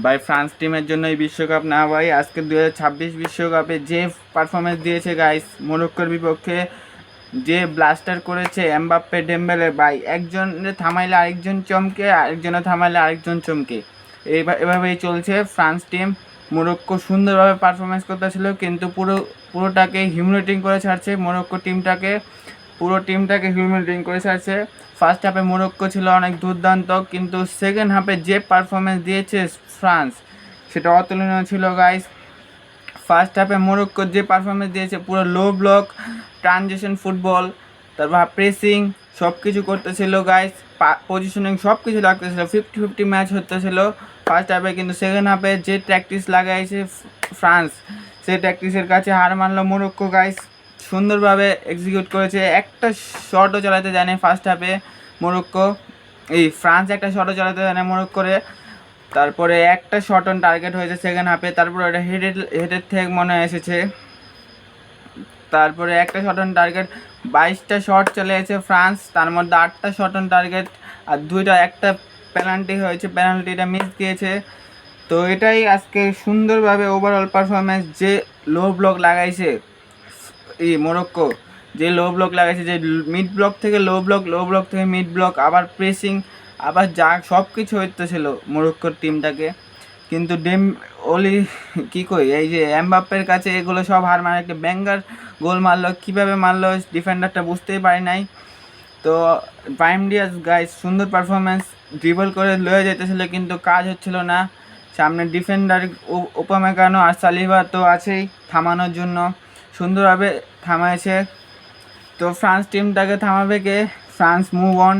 ভাই ফ্রান্স টিমের জন্য এই বিশ্বকাপ না ভাই, আজকে 2026 বিশ্বকাপে যে পারফরমেন্স দিয়েছে গাইস মোরক্কোর বিপক্ষে, যে ব্লাস্টার করেছে এমবাপ্পে ডেম্বেলে, ভাই একজনে থামাইলে আরেকজন চমকে, আরেকজনে থামাইলে আরেকজন চমকে, এভাবেই চলছে ফ্রান্স টিম। মোরক্কো সুন্দরভাবে পারফরমেন্স করতেছিল, কিন্তু পুরোটাকে হিউমিলেটিং করে ছাড়ছে মোরক্কো টিমটাকে, পুরো টিমটাকে হিউমিলেটিং করে ছাড়ছে। ফার্স্ট হাফে মোরক্কো ছিল অনেক দুর্দান্ত, কিন্তু সেকেন্ড হাফে যে পারফরমেন্স দিয়েছে ফ্রান্স সেটা অতুলনীয় ছিল গাইস। ফার্স্ট হাফে মোরক্কো যে পারফরমেন্স দিয়েছে, পুরো লো ব্লক, ট্রানজিশন ফুটবল, তারপর প্রেসিং, সব কিছু করতেছিল গাইস, পজিশনিং সব কিছু লাগতেছিল, 50-50 ম্যাচ হতেছিল ফার্স্ট হাফে। কিন্তু সেকেন্ড হাফে যে প্র্যাকটিস লাগাইছে ফ্রান্স, সেই প্র্যাকটিসের কাছে হার মানলো মোরক্কো গাইস। সুন্দরভাবে এক্সিকিউট করেছে, একটা শটও চালাতে জানে ফার্স্ট হাফে মোরক্কো, এই ফ্রান্স একটা শটও চালাতে জানে মোরক্কোরে। তারপরে একটা শট অন টার্গেট হয়েছে সেকেন্ড হাফে, তারপরে ওটা হেডের থেকে মনে এসেছে। তারপরে একটা শট অন টার্গেট, 22টা শট চলে এসেছে ফ্রান্স, তার মধ্যে 8টা শট অন টার্গেট আর একটা পেনাল্টি হয়েছে, পেনাল্টিটা মিস দিয়েছে। তো এটাই আজকে সুন্দরভাবে ওভারঅল পারফরমেন্স, যে লো ব্লক লাগাইছে এই মোরক্কো, যে লো ব্লক লাগাইছে, যে মিড ব্লক থেকে লো ব্লক, লো ব্লক থেকে মিড ব্লক, আবার প্রেসিং, আবার যা সব কিছু হইতেছিল মোরক্কোর টিমটাকে। কিন্তু ওলি কী কই, এই যে এমবাপ্পের কাছে এগুলো সব হার, মানে একটা ব্যাঙ্গার গোল মারলো, কীভাবে মারলো ডিফেন্ডারটা বুঝতেই পারি নাই। তো প্রাইম ডিয়াস গাইস সুন্দর পারফরমেন্স, ড্রিবল করে লয়ে যেতেছিল কিন্তু কাজ হচ্ছিল না। সামনে ডিফেন্ডার উপমেকানো আর সালিভা তো আছেই থামানোর জন্য, সুন্দরভাবে থামাইছে। তো ফ্রান্স টিমটাকে থামাবে কে? France move on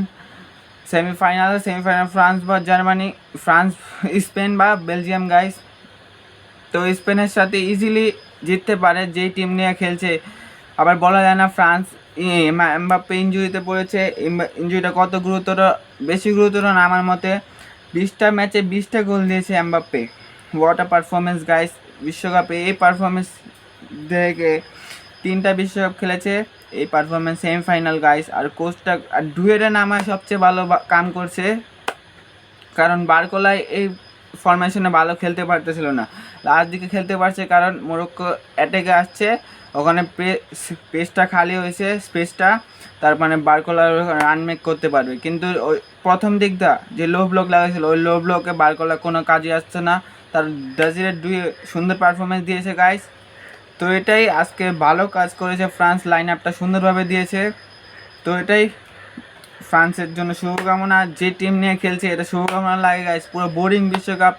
semifinal France বা জার্মানি, ফ্রান্স স্পেন বা বেলজিয়াম গাইস। তো স্পেনের সাথে ইজিলি জিততে পারে যেই টিম নিয়ে খেলছে। আবার বলা যায় না ফ্রান্স, এমবাপ্পে ইনজুরিতে পড়েছে, ইনজুরিটা কত গুরুতর, বেশি গুরুতর না আমার মতে। 20টা ম্যাচে 20টা গোল দিয়েছে Mbappe, what a performance guys. বিশ্বকাপে এই পারফরমেন্স দেখে 3টা বিশ্বকাপ খেলেছে, এই পারফরমেন্স সেমিফাইনাল গাইস। আর কোচটা আর ডুয়েটে নামায় সবচেয়ে ভালো কাম করছে, কারণ বারকোলাই এই ফরমেশনে ভালো খেলতে পারতেছিল না, লাস্ট দিকে খেলতে পারছে কারণ মোরক্কো অ্যাটাকে আসছে, ওখানে পেসটা খালি হয়েছে, স্পেসটা, তার মানে বারকোলা রান মেক করতে পারবে। কিন্তু ওই প্রথম দিকটা যে লো ব্লক লাগাইছিল, ওই লো ব্লকে বারকোলা কোনো কাজে আসছে না, তার ডাজিরের সুন্দর পারফরমেন্স দিয়েছে গাইস। তো এটাই আজকে ভালো কাজ করেছে ফ্রান্স, লাইন আপটা সুন্দরভাবে দিয়েছে। তো এটাই ফ্রান্সের জন্য শুভকামনা, যে টিম নিয়ে খেলছে এটা শুভকামনা লাগে গাইস, পুরো বোরিং বিশ্বকাপ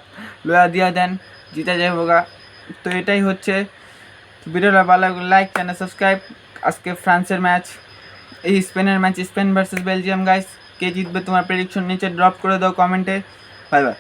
লোয়া দিয়া দেন, জিতা যাবো গা। তো এটাই হচ্ছে ভিডিওটা ভালো লাগলে লাইক, চ্যানেল সাবস্ক্রাইব। আজকে ফ্রান্সের ম্যাচ, এই স্পেনের match, Spain versus Belgium guys, কে জিতবে তোমার প্রেডিকশন নিচে ড্রপ করে দাও কমেন্টে। Bye by.